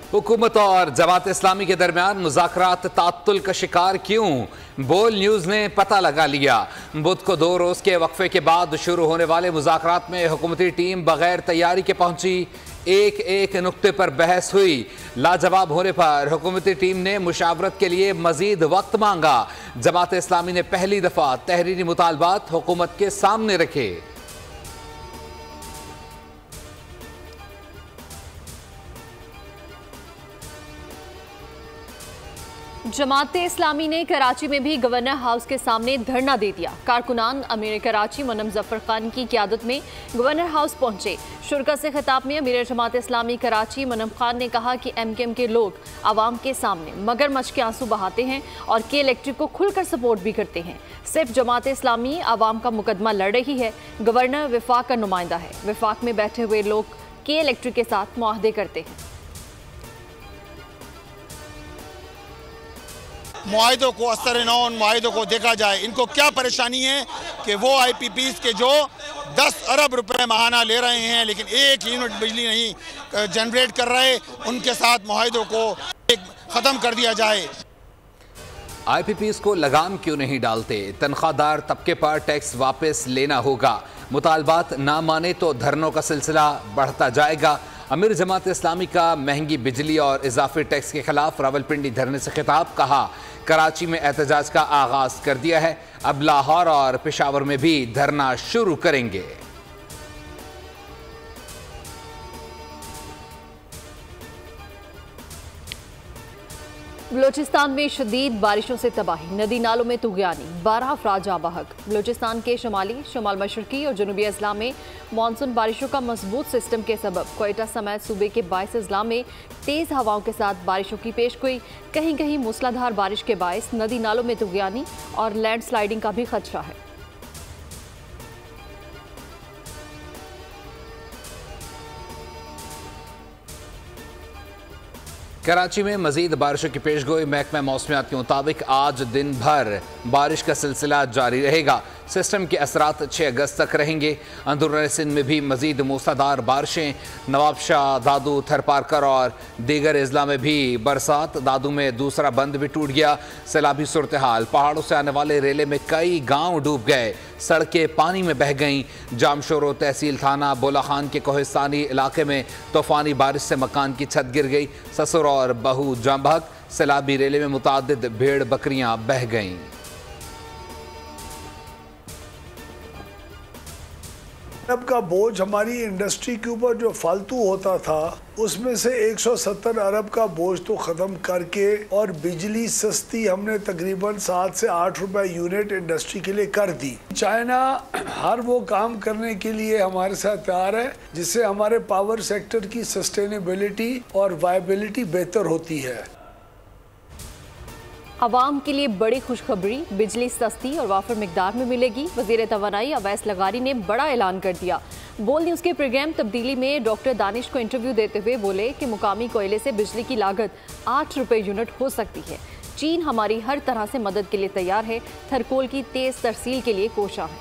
हुकूमत और जमात इस्लामी के दरमियान मुज़ाकरात तात्तुल का शिकार क्यों? बोल न्यूज़ ने पता लगा लिया। बुध को 2 रोज़ के वक्फे के बाद शुरू होने वाले मुज़ाकरात में हुकूमती टीम बगैर तैयारी के पहुंची। एक एक नुक्ते पर बहस हुई। लाजवाब होने पर हुकूमती टीम ने मुशावरत के लिए मजीद वक्त मांगा। जमात इस्लामी ने पहली दफ़ा तहरीरी मुतालबात हुकूमत के सामने रखे। जमाते इस्लामी ने कराची में भी गवर्नर हाउस के सामने धरना दे दिया। कारकुनान अमीर कराची मोनम जफर खान की क़यादत में गवर्नर हाउस पहुंचे। शुरा से खिताब में अमीर जमात इस्लामी कराची मोनम खान ने कहा कि MKM के लोग आवाम के सामने मगरमच्छ के आंसू बहाते हैं और के इलेक्ट्रिक को खुलकर सपोर्ट भी करते हैं। सिर्फ जमात इस्लामी आवाम का मुकदमा लड़ रही है। गवर्नर विफाक का नुमाइंदा है। विफाक में बैठे हुए लोग के इलेक्ट्रिक के साथ मुआहदे करते हैं। मुआहिदों को असर-ए-नौ मुआहिदों को देखा जाए। इनको क्या परेशानी है कि वो IPPs के जो 10 अरब रुपए माहाना ले रहे हैं लेकिन 1 यूनिट बिजली नहीं जनरेट कर रहे, उनके साथ मुआहिदों को ख़त्म कर दिया जाए। IPPs को लगाम क्यों नहीं डालते? तनख्वाहदार तबके पर टैक्स वापस लेना होगा। मुतालबात ना माने तो धरनों का सिलसिला बढ़ता जाएगा। अमीर जमात इस्लामी का महंगी बिजली और इजाफी टैक्स के खिलाफ रावलपिंडी धरने से खिताब। कहा कराची में एहतजाज का आगाज कर दिया है, अब लाहौर और पेशावर में भी धरना शुरू करेंगे। बलोचिस्तान में शदीद बारिशों से तबाही, नदी नालों में तुगयानी, 12 अफराद जाँ बहक। बलोचिस्तान के शमाल मशरकी और जनूबी अजला में मानसून बारिशों का मजबूत सिस्टम के सबब क्वेटा समेत सूबे के 22 अजला में तेज़ हवाओं के साथ बारिशों की पेशगोई। कहीं कहीं मूसलाधार बारिश के बायस नदी नालों में तुगयानी और लैंड स्लाइडिंग का भी खदशा है। कराची में मजीद बारिशों की पेशगोई। महकमा मौसमियात के मुताबिक आज दिन भर बारिश का सिलसिला जारी रहेगा। सिस्टम के असरात 6 अगस्त तक रहेंगे। अंदरून सिंध में भी मजीद मूसलाधार बारिशें। नवाबशाह, दादू, थरपारकर और दीगर अजला में भी बरसात। दादू में दूसरा बंद भी टूट गया। सैलाबी सूरत हाल, पहाड़ों से आने वाले रेले में कई गाँव डूब गए, सड़कें पानी में बह गईं। जामशोरो तहसील थाना बोला खान के कोहिस्तानी इलाके में तूफानी बारिश से मकान की छत गिर गई। ससुर और बहू जाम बहक। सैलाबी रेले में मुतादिद भेड़ बकरियां बह गईं। अरब का बोझ हमारी इंडस्ट्री के ऊपर जो फालतू होता था उसमें से 170 अरब का बोझ तो ख़त्म करके और बिजली सस्ती हमने तकरीबन 7 से 8 रुपए यूनिट इंडस्ट्री के लिए कर दी। चाइना हर वो काम करने के लिए हमारे साथ तैयार है जिससे हमारे पावर सेक्टर की सस्टेनेबिलिटी और वायबिलिटी बेहतर होती है। अवाम के लिए बड़ी खुशखबरी, बिजली सस्ती और वाफर मिकदार में मिलेगी। वज़ीर तवानाई अवैस लगारी ने बड़ा ऐलान कर दिया। बोल न्यूज़ के प्रोग्राम तब्दीली में डॉक्टर दानिश को इंटरव्यू देते हुए बोले कि मुकामी कोयले से बिजली की लागत 8 रुपए यूनिट हो सकती है। चीन हमारी हर तरह से मदद के लिए तैयार है। थरकोल की तेज तरसील के लिए कोशा है।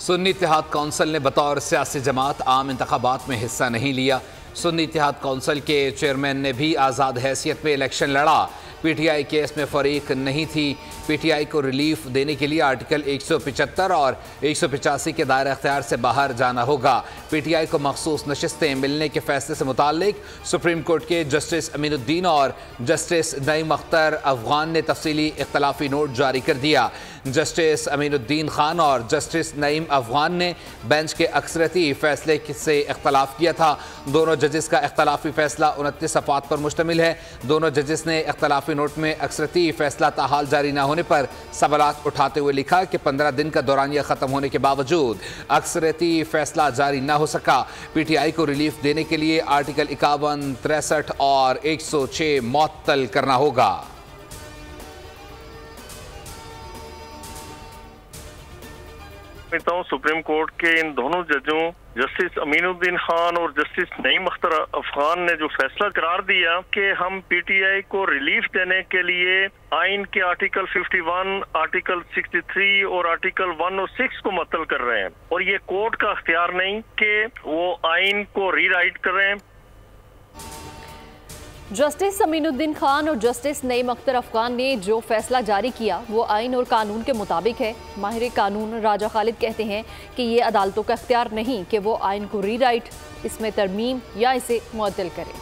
सुन्नी इत्तेहाद कौंसिल ने बतौर सियासी जमात आम इंतखाबात में हिस्सा नहीं लिया। सुन्नी इत्तेहाद कौंसिल के चेयरमैन ने भी आज़ाद हैसियत में इलेक्शन लड़ा। PTI केस में फरीक नहीं थी। PTI को रिलीफ देने के लिए आर्टिकल 175 और 185 के दायरा अख्तियार से बाहर जाना होगा। PTI को मखसूस नशिस्तें मिलने के फैसले से मुताल्लिक सुप्रीम कोर्ट के जस्टिस अमीनुद्दीन और जस्टिस नईम अख्तर अफगान ने तफसीली इख्तलाफी नोट जारी कर दिया। जस्टिस अमीनुद्दीन खान और जस्टिस नईम अफगान ने बेंच के अक्सरती फैसले से इख्तलाफ किया था। दोनों जजेस का इख्तलाफी फैसला 29 सफ़ात पर मुश्तमिल है। दोनों जजेस ने इख्तलाफी नोट में अक्सरती फैसला ताहाल जारी न होने पर सवालात उठाते हुए लिखा कि 15 दिन का दौरानिया ख़त्म होने के बावजूद अक्सरती फैसला जारी न हो सका। PTI को रिलीफ देने के लिए आर्टिकल 51, 63 और 106 मुअत्तल करना होगा। समझता हूँ सुप्रीम कोर्ट के इन दोनों जजों जस्टिस अमीनुद्दीन खान और जस्टिस नईम अख्तर अफगान ने जो फैसला करार दिया कि हम पीटीआई को रिलीफ देने के लिए आइन के आर्टिकल 51, आर्टिकल 63 और आर्टिकल 106 को मुअत्तल कर रहे हैं और ये कोर्ट का अख्तियार नहीं कि वो आइन को रीराइट करें। जस्टिस अमीनुद्दीन खान और जस्टिस नईम अख्तर अफगान ने जो फैसला जारी किया वो आइन और कानून के मुताबिक है। माहिर कानून राजा खालिद कहते हैं कि ये अदालतों का अख्तियार नहीं कि वो आइन को रीराइट, इसमें तरमीम या इसे मुअत्तल करें।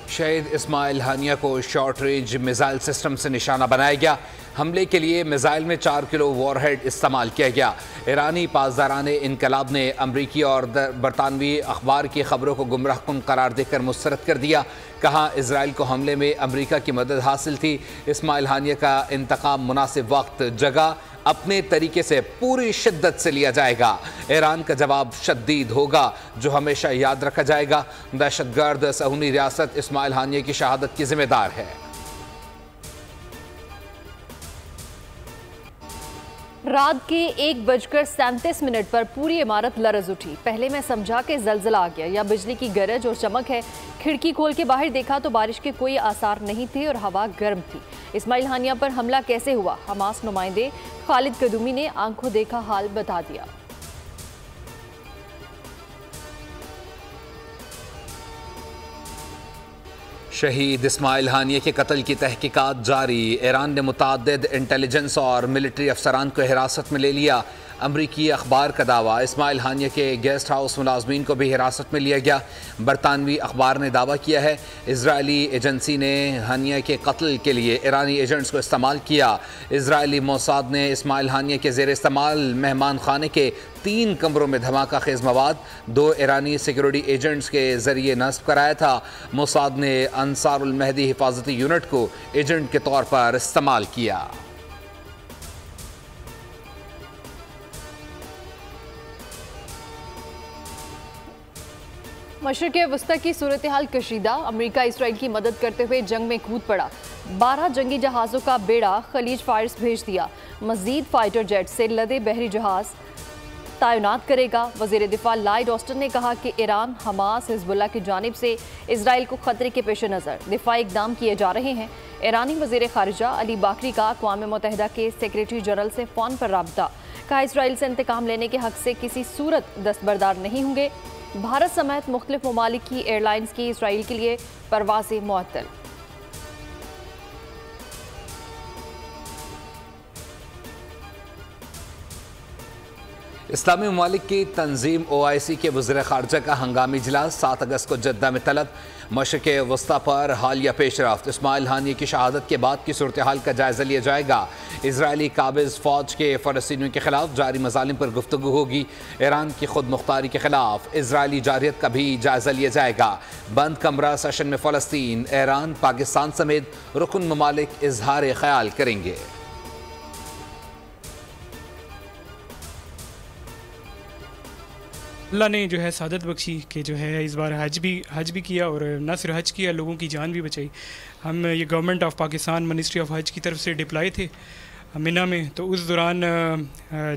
शहीद इस्माइल हानिया को शॉर्ट रेंज मिसाइल सिस्टम से निशाना बनाया गया। हमले के लिए मिसाइल में 4 किलो वॉरहेड इस्तेमाल किया गया। ईरानी पासदाराने इनकलाब ने अमरीकी और बरतानवी अखबार की खबरों को गुमराहकुन करार देकर मुस्तरद कर दिया। कहा इजराइल को हमले में अमरीका की मदद हासिल थी। इस्माइल हानिया का इंतकाम मुनासिब वक्त जगह अपने तरीके से पूरी शिद्दत से लिया जाएगा। ईरान का जवाब शदीद होगा जो हमेशा याद रखा जाएगा। दहशतगर्द सहूनी रियासत इस्माइल हानिया की शहादत की जिम्मेदार है। रात के 1:37 पर पूरी इमारत लरज उठी। पहले मैं समझा कि जलजला आ गया या बिजली की गरज और चमक है। खिड़की खोल के बाहर देखा तो बारिश के कोई आसार नहीं थे और हवा गर्म थी। इस्माइल हानिया पर हमला कैसे हुआ, हमास नुमाइंदे खालिद कदूमी ने आंखों देखा हाल बता दिया। शहीद इस्माइल हानिया के कत्ल की तहकीकात जारी। ईरान ने मुतअद्दिद इंटेलिजेंस और मिलिट्री अफसरान को हिरासत में ले लिया। अमरीकी अखबार का दावा, इस्माइल हानिया के गेस्ट हाउस मुलाजमीन को भी हिरासत में लिया गया। बरतानवी अखबार ने दावा किया है इजरायली एजेंसी ने हानिया के कत्ल के लिए ईरानी एजेंट्स को इस्तेमाल किया। इजरायली मोसाद ने इस्माइल हानिया के ज़ेर इस्तेमाल मेहमान खाने के 3 कमरों में धमाका खेज मवाद 2 ईरानी सिक्योरिटी एजेंट्स के जरिए नस्ब कराया था। मोसाद ने अंसारुल महदी हिफाजती यूनिट को एजेंट के तौर पर इस्तेमाल किया। मशरिक़ वस्ता की सूरत हाल कशीदा। अमेरिका इसराइल की मदद करते हुए जंग में कूद पड़ा। 12 जंगी जहाज़ों का बेड़ा खलीज फायर्स भेज दिया। मजीद फाइटर जेट से लदे बहरी जहाज़ तैनात करेगा। वज़ीर दिफा लॉयड ऑस्टिन ने कहा कि ईरान, हमास, हिजबुल्लाह की जानिब से इसराइल को खतरे के पेश नज़र दिफाई इक़दाम किए जा रहे हैं। ईरानी वज़ीर ख़ारिजा अली बाकरी का अक़वाम मुत्तहिदा के सेक्रेटरी जनरल से फ़ोन पर राब्ता। कहा इसराइल से इंतकाम लेने के हक़ से किसी सूरत दस्तबरदार नहीं होंगे। भारत समेत मुख्तलिफ ममालिक की एयरलाइंस की इसराइल के लिए परवाज़ें मुअत्तल। इस्लामी ममालिक की तंजीम OIC के वज़ीर ख़ारजा का हंगामी इजलास 7 अगस्त को जद्दा में तलब। मशरिक़ वस्ता पर हालिया पेशरफ्त, इस्माइल हानिया की शहादत के बाद की सूरत हाल का जायज़ा लिया जाएगा। इजरायली काबिज़ फ़ौज के फ़लस्तीनियों के खिलाफ जारी मज़ालिम पर गुफ्तगू होगी। ईरान की खुद मुख्तारी के खिलाफ इजरायली जारियत का भी जायज़ा लिया जाएगा। बंद कमरा सेशन में फ़लस्तीन, ईरान, पाकिस्तान समेत रुकन ममालिक इजहार ख्याल करेंगे। अल्लाह ने जो है सादत बख्शी कि जो है इस बार हज भी किया और न सिर्फ हज किया, लोगों की जान भी बचाई। हम ये government of Pakistan ministry of हज की तरफ से डिप्लॉय थे मिना में, तो उस दौरान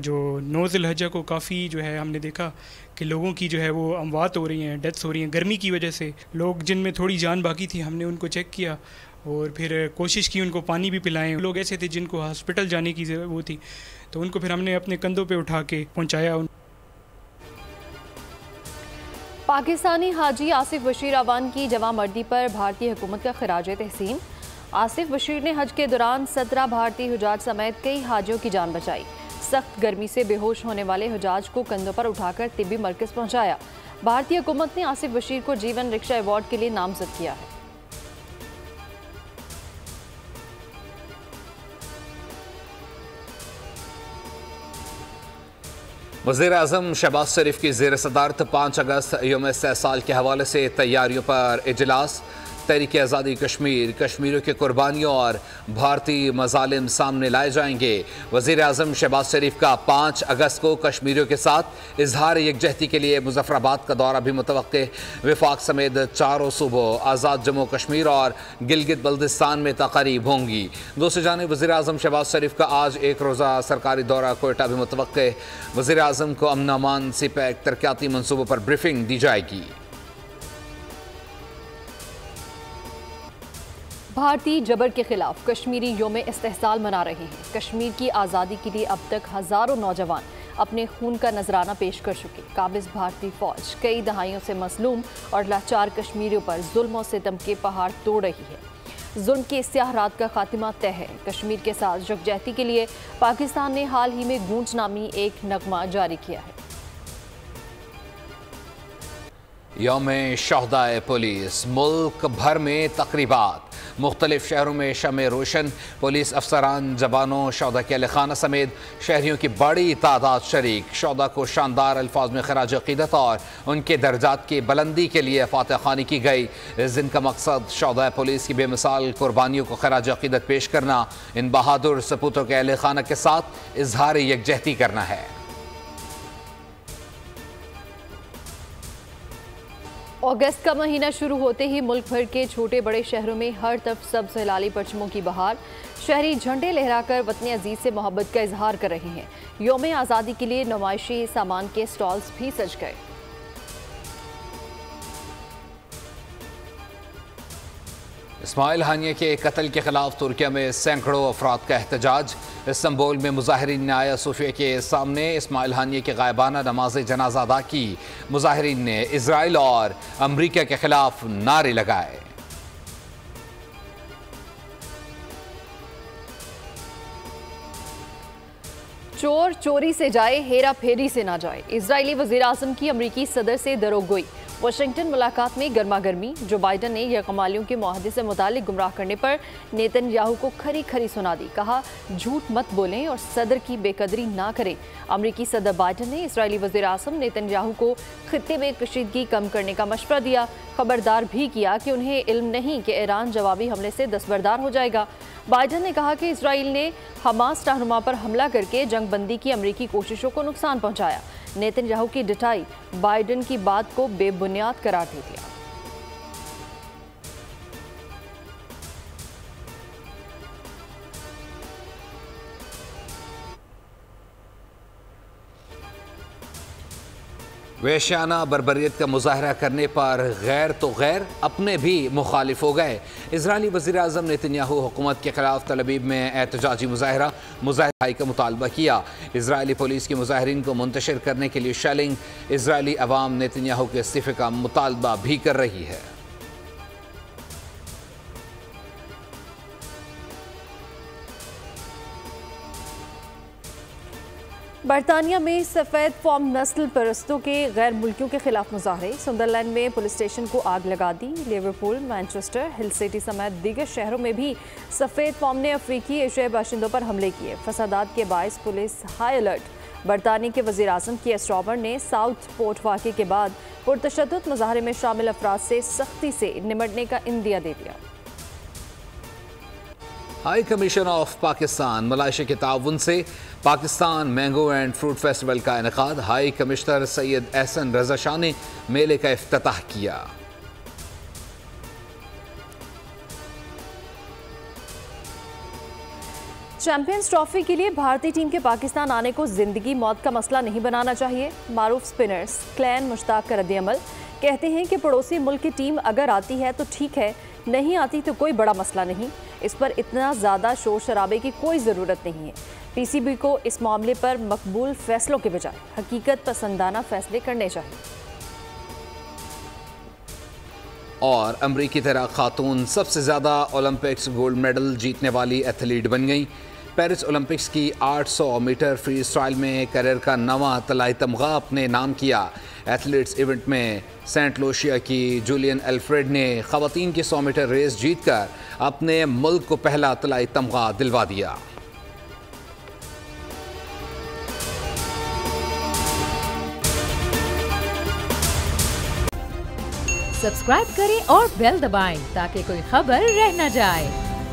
जो 9 ज़िलहज्जा को काफ़ी जो है हमने देखा कि लोगों की जो है वो अमवात हो रही हैं, डेथ्स हो रही हैं गर्मी की वजह से। लोग जिनमें थोड़ी जान बाकी थी हमने उनको चेक किया और फिर कोशिश की उनको पानी भी पिलाएं। लोग ऐसे थे जिनको हॉस्पिटल जाने की वो थी, तो उनको फिर हमने अपने कंधों पे उठा के पहुँचाया। पाकिस्तानी हाजी आसिफ बशीर अवान की जवामर्दी पर भारतीय हुकूमत का खिराज तहसीन। आसिफ बशीर ने हज के दौरान 17 भारतीय हुजाज समेत कई हाजियों की जान बचाई। सख्त गर्मी से बेहोश होने वाले हुजाज को कंधों पर उठाकर तिब्बी मरकज़ पहुंचाया। भारतीय हुकूमत ने आसिफ बशीर को जीवन रिक्शा अवार्ड के लिए नामजद किया है। वज़ीर-ए-आज़म शहबाज शरीफ की ज़ेर सदारत 5 अगस्त यौम इस्तेहसाल के हवाले से तैयारियों पर इजलास। तहरीक आज़ादी कश्मीर, कश्मीरियों की कुर्बानियों और भारतीय मजालिम सामने लाए जाएंगे। वज़ीर आज़म शहबाज शरीफ का 5 अगस्त को कश्मीरियों के साथ इजहार यकजहती के लिए मुजफ्फराबाद का दौरा भी मुतवक्के। वफाक समेत चारों सूबों आज़ाद जम्मू कश्मीर और गिलगित बल्तिस्तान में तक़रीब होंगी। दूसरी जानिब वज़ीर आज़म शहबाज शरीफ का आज एक रोज़ा सरकारी दौरा कोयटा भी मुतवक्के। वज़ीर आज़म को अमन अमान सिपैक तरक्याती मनसूबों पर ब्रीफिंग दी जाएगी। भारतीय जबर के खिलाफ कश्मीरी योम इस्तेहसाल मना रहे हैं। कश्मीर की आज़ादी के लिए अब तक हज़ारों नौजवान अपने खून का नजराना पेश कर चुके। काबिज भारतीय फौज कई दहाइयों से मजलूम और लाचार कश्मीरियों पर जुल्म और सितम के पहाड़ तोड़ रही है। जुल्म के इस्तिहारात का खात्मा तय है। कश्मीर के साथ यकजहती के लिए पाकिस्तान ने हाल ही में गूंज नामी एक नगमा जारी किया है। यौम शहदाए पुलिस, मुल्क भर में तकरीबात। मुख्तलिफ शहरों में शमे रोशन, पुलिस अफसरान, जवानों, शहदा के अहलखाना समेत शहरियों की बड़ी तादाद शरीक। शहदा को शानदार अल्फाज में खराज अकीदत और उनके दर्जात की बुलंदी के लिए फातह खानी की गई। इस दिन का मकसद शहदा पुलिस की बेमिसाल कुर्बानियों को खराज अकीदत पेश करना, इन बहादुर सपूतों के अहलखाना के साथ इजहार यकजहती करना है। अगस्त का महीना शुरू होते ही मुल्क भर के छोटे बड़े शहरों में हर तरफ सब्ज़ हिलाली परचमों की बहार। शहरी झंडे लहराकर वतन अजीज से मोहब्बत का इजहार कर रहे हैं। यौम आज़ादी के लिए नुमाइशी सामान के स्टॉल्स भी सज गए। इस्माइल हानिया के कत्ल के खिलाफ तुर्किया में सैकड़ों अफराद का एहतजाज। इस्तांबुल में मुजाहिरीन ने आया सोफिया के सामने इस्माइल हानिया के गायबाना नमाज जनाजा अदा की। मुजाहिरीन ने इजराइल और अमरीका के खिलाफ नारे लगाए। चोर चोरी से जाए, हेरा फेरी से ना जाए। इजरायली वज़ीर आज़म की अमरीकी सदर से दरोगोई। वाशिंगटन मुलाकात में गर्मा गर्मी। जो बाइडन ने यकमालियों के मुआहदे से मुतालिक गुमराह करने पर नेतन्याहू को खरी खरी सुना दी। कहा, झूठ मत बोलें और सदर की बेकदरी ना करें। अमरीकी सदर बाइडन ने इजरायली वज़ीर आज़म नेतन्याहू को खित्ते में कशीदगी कम करने का मशवरा दिया। खबरदार भी किया कि उन्हें इल्म नहीं कि ईरान जवाबी हमले से दस्तबरदार हो जाएगा। बाइडन ने कहा कि इजराइल ने हमास रहनुमा पर हमला करके जंगबंदी की अमरीकी कोशिशों को नुकसान पहुंचाया। नेतन्याहू की डिटाई बाइडन की बात को बेबुनियाद करार दे दिया। वेश्याना बरबरियत का मुजाहरा करने पर गैर तो गैर अपने भी मुखालिफ हो गए। इजरायली वज़ीर आज़म नेतन्याहू हुकूमत के खिलाफ तलबीब में एहतजाजी मुजाहरा का मुतालबा किया। इजरायली पुलिस की मुजाहरीन को मुंतशिर करने के लिए शेलिंग। इजरायली अवाम नेतन्याहू के इस्तीफे का मुतालबा भी कर रही है। बरतानिया में सफ़ेद फॉर्म नस्ल परस्तों के गैर मुल्कियों के खिलाफ मुजाहरे। सुंदरलैंड में पुलिस स्टेशन को आग लगा दी। लिवरपूल, मैनचेस्टर, हिल सिटी समेत दीगर शहरों में भी सफ़ेद फॉर्म ने अफ्रीकी एशियाई बाशिंदों पर हमले किए। फसादात के बायस पुलिस हाई अलर्ट। बरतानिया के वज़ीर आज़म की स्टार्मर ने साउथ पोर्ट वाक़े के बाद पुरतशद्दुद मुजाहरे में शामिल अफराद से सख्ती से निमटने का इंदिया दे दिया। High commission of Pakistan Malaysia के ताउन से Pakistan mango and fruit festival का इनेकाद। हाई कमिश्नर सैयद एहसन रजा शाह ने मेले का इफ्तिताह किया। चैंपियंस ट्रॉफी के लिए भारतीय टीम के पाकिस्तान आने को जिंदगी मौत का मसला नहीं बनाना चाहिए। मारूफ स्पिनर्स क्लैन मुश्ताक का रद्द-ए-अमल। कहते हैं कि पड़ोसी मुल्क की टीम अगर आती है तो ठीक है, नहीं आती तो कोई बड़ा मसला नहीं। इस पर इतना ज़्यादा शोर शराबे की कोई ज़रूरत नहीं है। पीसीबी को इस मामले पर मकबूल फैसलों के बजाय हकीकत पसंदाना फैसले करने चाहिए। और अमरीकी तैराक खातून सबसे ज़्यादा ओलंपिक्स गोल्ड मेडल जीतने वाली एथलीट बन गई। पेरिस ओलंपिक्स की 800 मीटर फ्री स्टाइल में करियर का नवा तलाई तमगा अपने नाम किया। एथलीट्स इवेंट में सेंट लूसिया की जूलियन एल्फ्रेड ने ख़वातीन की 100 मीटर रेस जीतकर अपने मुल्क को पहला तलाई तमगा दिलवा दिया। सब्सक्राइब करें और बेल दबाएं ताकि कोई खबर रह न जाए।